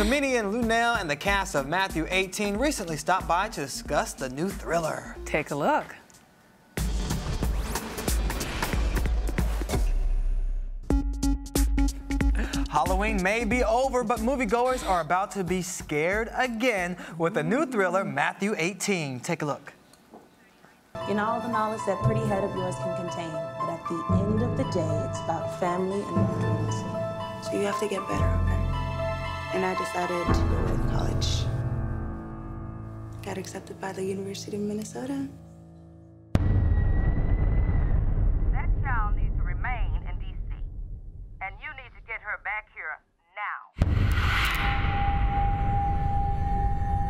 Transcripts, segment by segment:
Comedian Luenell and the cast of Matthew 18 recently stopped by to discuss the new thriller. Take a look. Halloween may be over, but moviegoers are about to be scared again with the new thriller, Matthew 18. Take a look. You know, all the knowledge that pretty head of yours can contain, but at the end of the day, it's about family and intimacy. So you have to get better, okay? And I decided to go to college. Got accepted by the University of Minnesota. That child needs to remain in D.C. And you need to get her back here now.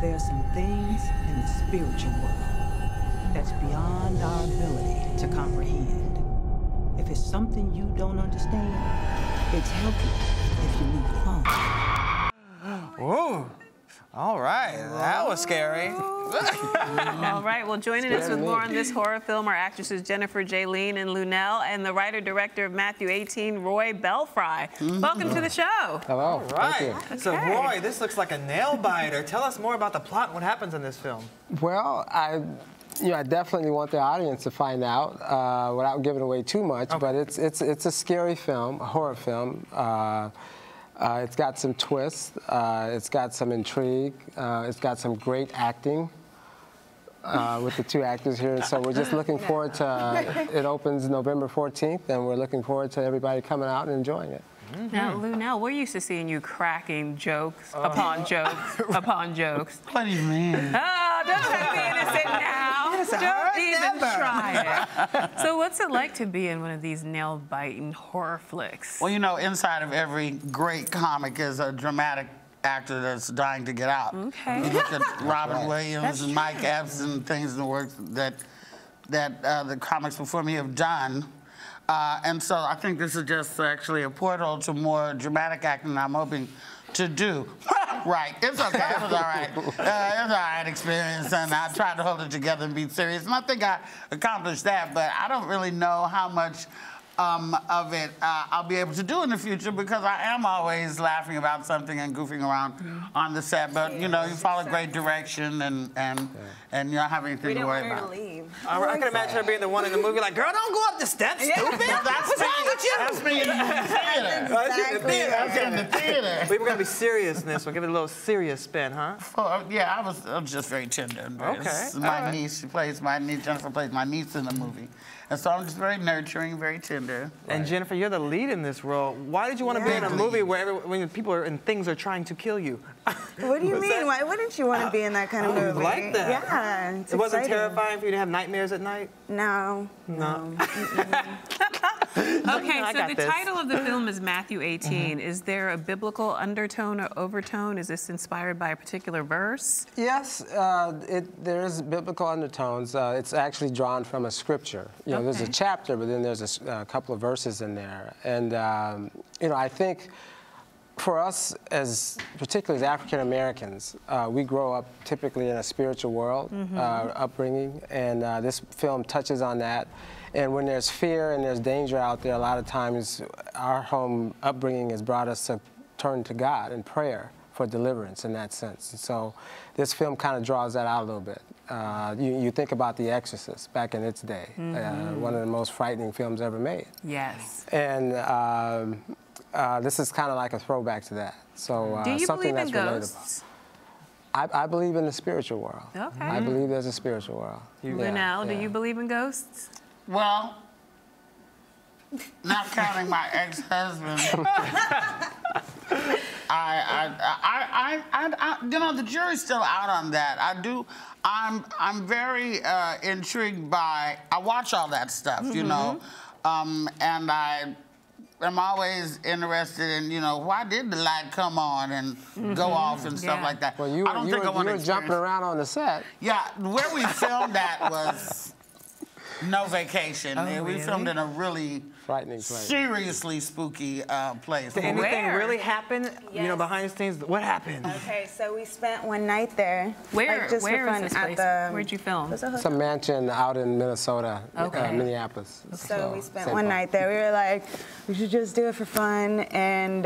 There are some things in the spiritual world that's beyond our ability to comprehend. If it's something you don't understand, it's healthier if you leave it alone. Whoa. All right, that was scary. All right, well, joining us with more on this horror film are actresses Jennifer Jaylene and Luenell and the writer-director of Matthew 18, Roy Belfry. Welcome to the show. Hello. All right. Okay. So, Roy, this looks like a nail-biter. Tell us more about the plot and what happens in this film. Well, I definitely want the audience to find out without giving away too much. Okay. But it's a scary film, a horror film. It's got some twists. It's got some intrigue. It's got some great acting with the two actors here. And so we're just looking forward to it opens November 14th, and we're looking forward to everybody coming out and enjoying it. Now, Luenell, we're used to seeing you cracking jokes upon jokes upon jokes. What do you mean? Oh, don't try to be innocent now. Don't even try it. So what's it like to be in one of these nail-biting horror flicks? Well, you know, inside of every great comic is a dramatic actor that's dying to get out. Okay. You look at Robin Williams and Mike Epps and things in the work that the comics before me have done. And so I think this is just actually a portal to more dramatic acting I'm hoping to do. Right, it's okay, it was all right. It was an all right experience, and I tried to hold it together and be serious. And I think I accomplished that, but I don't really know how much of it I'll be able to do in the future, because I am always laughing about something and goofing around on the set. But you know, you follow great direction, and you don't have anything to worry about. I can imagine her being the one in the movie like, girl, don't go up the steps, stupid. What's wrong with you? That's me in the theater. That's in the theater. We were going to be serious in this one. Give it a little serious spin, huh? Oh, yeah, I was just very tender. And Okay. My niece, she plays my niece, Jennifer plays my niece in the movie. And so I'm just very nurturing, very tender. And Jennifer, you're the lead in this role. Why did you want to be in a movie where when people are and things are trying to kill you? What do you mean? Why wouldn't you want to be in that kind of movie? I like that. Yeah, it's It wasn't exciting. terrifying for you to have nightmares at night? No. No. Okay, I so got the this. title of the film is Matthew 18. Is there a biblical undertone or overtone? Is this inspired by a particular verse? Yes, there's biblical undertones. It's actually drawn from a scripture. You know, there's a chapter, but then there's a couple of verses in there. And, you know, I think for us, as particularly as African Americans, we grow up typically in a spiritual world upbringing, and this film touches on that. And when there's fear and there's danger out there, a lot of times our home upbringing has brought us to turn to God in prayer for deliverance in that sense. And so this film kind of draws that out a little bit. You think about The Exorcist back in its day, one of the most frightening films ever made. Yes. And this is kind of like a throwback to that. So Do you something believe in that's ghosts? relatable. I believe in the spiritual world. Okay. I believe there's a spiritual world. Luenell, do you believe in ghosts? Well, not counting my ex-husband, you know, the jury's still out on that. I'm very intrigued by. I watch all that stuff, you know, and I'm always interested in, you know, why did the light come on and go off and stuff like that. Well, you were jumping around on the set. Yeah, where we filmed that was. No Vacation. Oh, We really? filmed in a really Frightening place. seriously spooky place. Did anything Where? really happen? You know, Yes. behind the scenes. What happened? Okay, so we spent one night there. Where? Like, just Where for is fun this at place? the. Where'd you film? It's a mansion out in Minnesota, Okay. Minneapolis. So we spent St. one Paul. night there. We were like, we should just do it for fun. And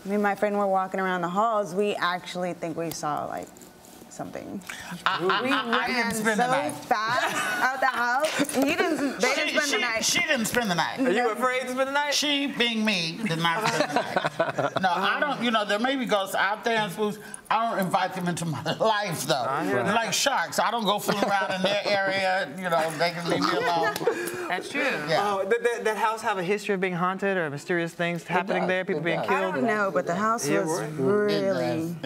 me and my friend were walking around the halls. We actually think we saw like something. We I ran didn't spend so the night. fast out the house. They didn't spend the night. She didn't spend the night. Are you afraid to spend the night? She, being me, did not spend the night. No, I don't, you know, there may be ghosts out there and spooks. I don't invite them into my life, though. They're like sharks. I don't go fooling around in their area. You know, they can leave me alone. That's true. Yeah. Oh, did that house have a history of being haunted or mysterious things happening does. there? People It being does. I killed? don't know, but the house Yeah, was right. really.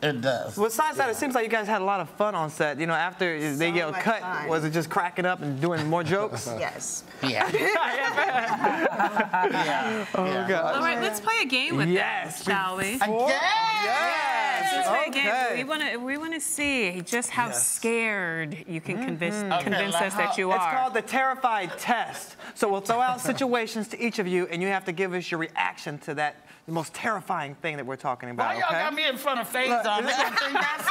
It does. Besides that, it seems like you guys had a lot of fun on set. You know, after they So get much cut, fun. was it just cracking up and doing more jokes? Yes. Yeah. Yeah. Oh, God. All right, let's play a game with Yes. them, shall we? Again? Yes. Let's play a game. Okay. We want to see just how Yes. scared you can convince like us that how- you It's are. called the Terrified Test. So we'll throw out situations to each of you, and you have to give us your reaction to that, the most terrifying thing that we're talking about, Why y'all okay? got me in front of Faison? They gonna think that's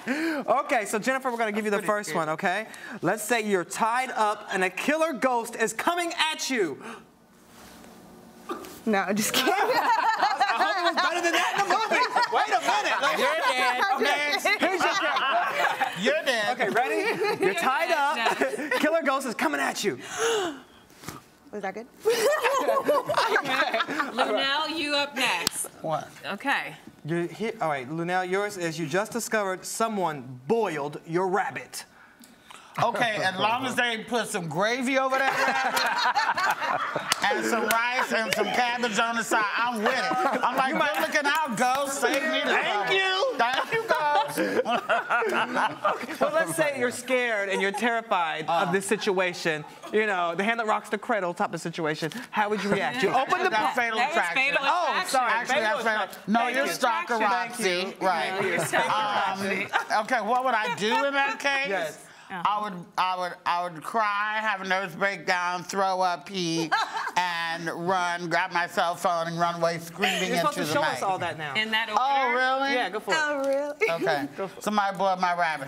me. Okay, so Jennifer, we're gonna give you the first one, okay? Let's say you're tied up and a killer ghost is coming at you. No, just kidding. I hope it was better than that in the movie. Wait a minute. Like, You're dead. Next. here's your You're dead. Okay, ready? You're tied up. Killer ghost is coming at you. Was that good? Lunel, you up next. What? Okay. You're here. All right, Lunel, yours is you just discovered someone boiled your rabbit. Okay, as long as they put some gravy over that rabbit and some rice and some cabbage on the side, I'm with it. I'm like, good looking out, ghost. Save me the Thank you. Thank you, ghost. Well, let's say you're scared and you're terrified of this situation. You know, the hand that rocks the cradle type of situation. How would you react? You open the That's book. Fatal That was Attraction. Fatal Oh, Attraction. sorry. Actually, that's Fatal fatal. Attraction. No, Thank you're you. Stalker Thank Roxy. you. Right. No, you're Stalker Okay, what would I do in that case? Yes. I would cry, have a nervous breakdown, throw up, pee, and run, grab my cell phone, and run away screaming You're supposed into to the show night. us all that now. In that order. Oh, really? Yeah, go for it. Oh, really? Okay. Somebody boiled my rabbit.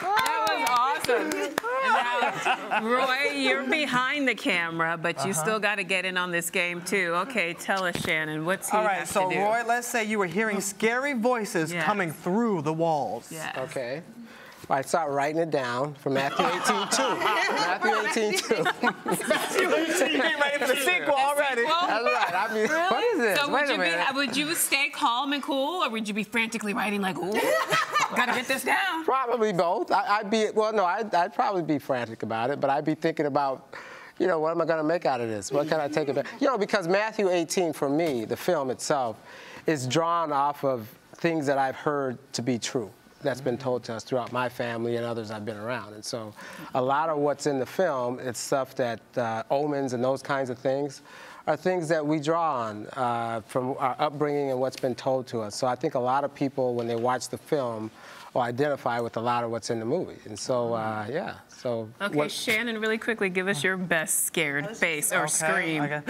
That was awesome. Now, Roy, you're behind the camera, but you still got to get in on this game too. Okay, tell us, Shannon, what's he All right, have so to do? Roy, let's say you were hearing scary voices Yes. coming through the walls. Yes. Okay. I start writing it down from Matthew 18:2. Matthew 18:2. You're getting ready for the sequel already. Well, That's right. I mean, really? what is this? So Wait a minute. would you stay calm and cool, or would you be frantically writing like, ooh, gotta get this down? Probably both. I'd probably be frantic about it, but I'd be thinking about, you know, what am I going to make out of this? What can I take about? You know, because Matthew 18, for me, the film itself, is drawn off of things that I've heard to be true. That's been told to us throughout my family and others I've been around. And so a lot of what's in the film, it's stuff that omens and those kinds of things are things that we draw on from our upbringing and what's been told to us. So I think a lot of people, when they watch the film, will identify with a lot of what's in the movie. And so, yeah. So Okay, Shannon, really quickly, give us your best scared face or scream. Okay.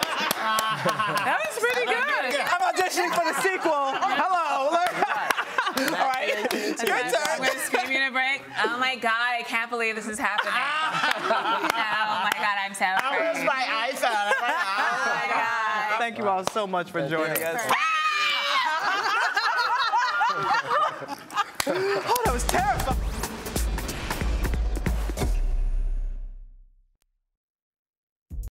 That was pretty good. I'm auditioning for the sequel. Hello. All right. It's your We're turn. screaming a break. Oh my God, I can't believe this is happening. Oh my God, I'm so I wish afraid. my iPhone. Oh my God. Thank you all so much for joining us. Oh, that was terrifying.